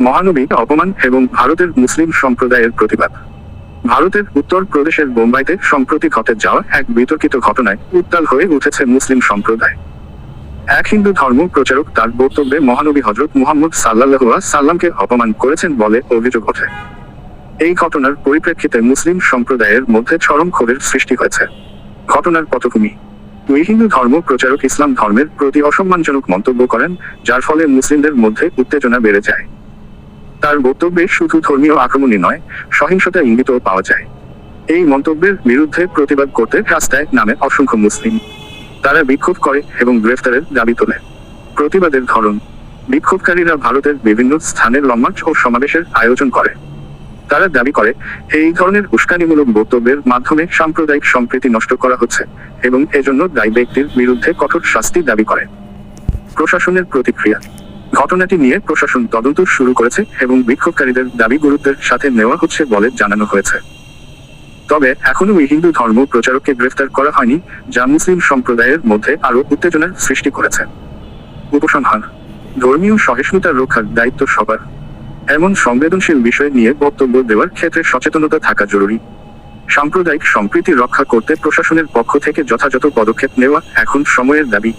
মহানবীকে অপমান এবং ভারতের মুসলিম সম্প্রদায়ের প্রতিবাদ। ভারতের উত্তর প্রদেশের বোম্বাইতে সম্প্রতি ঘটে যাওয়া এক বিতর্কিত ঘটনায় উত্তাল হয়ে উঠেছে মুসলিম সম্প্রদায়। এক হিন্দু ধর্ম প্রচারক তার বক্তব্যে মহানবী হযরত মুহাম্মদ সাল্লাল্লাহু আলাইহি সাল্লামকে অপমান করেছেন বলে অভিযোগ ওঠে। এই ঘটনার পরিপ্রেক্ষিতে মুসলিম সম্প্রদায়ের মধ্যে চরম ক্ষোভের সৃষ্টি হয়েছে। ঘটনার পটভূমি: ওই হিন্দু ধর্ম প্রচারক ইসলাম ধর্মের প্রতি অসম্মানজনক মন্তব্য করেন, যার ফলে মুসলিমদের মধ্যে উত্তেজনা বেড়ে যায়। তার বক্তব্যে শুধু ধর্মীয় আক্রমণই নয়, সহিংসতা ইঙ্গিতও পাওয়া যায়। এই মন্তব্যের বিরুদ্ধে প্রতিবাদ করতে রাস্তায় নামে অসংখ্য মুসলিম। তারা বিক্ষোভ করে এবং গ্রেফতারের দাবি তোলে। প্রতিবাদের ধরন: বিক্ষোভকারীরা ভারতের বিভিন্ন স্থানে লং মার্চ ও সমাবেশের আয়োজন করে। তারা দাবি করে, এই ধরনের উস্কানিমূলক বক্তব্যের মাধ্যমে সাম্প্রদায়িক সম্প্রীতি নষ্ট করা হচ্ছে এবং এজন্য দায়ী ব্যক্তির বিরুদ্ধে কঠোর শাস্তি দাবি করে। প্রশাসনের প্রতিক্রিয়া: ঘটনাটি নিয়ে প্রশাসন তদন্ত শুরু করেছে এবং বিক্ষোভকারীদের দাবি গুরুত্বের সাথে নেওয়া হচ্ছে বলে জানানো হয়েছে। তবে এখনো ওই হিন্দু ধর্ম প্রচারককে গ্রেফতার করা হয়নি, যা মুসলিম সম্প্রদায়ের মধ্যে আরও উত্তেজনার সৃষ্টি করেছে। উপসংহার: ধর্মীয় সহিষ্ণুতা রক্ষার দায়িত্ব সবার। এমন সংবেদনশীল বিষয় নিয়ে বক্তব্য দেওয়ার ক্ষেত্রে সচেতনতা থাকা জরুরি। সাম্প্রদায়িক সম্প্রীতি রক্ষা করতে প্রশাসনের পক্ষ থেকে যথাযথ পদক্ষেপ নেওয়া এখন সময়ের দাবি।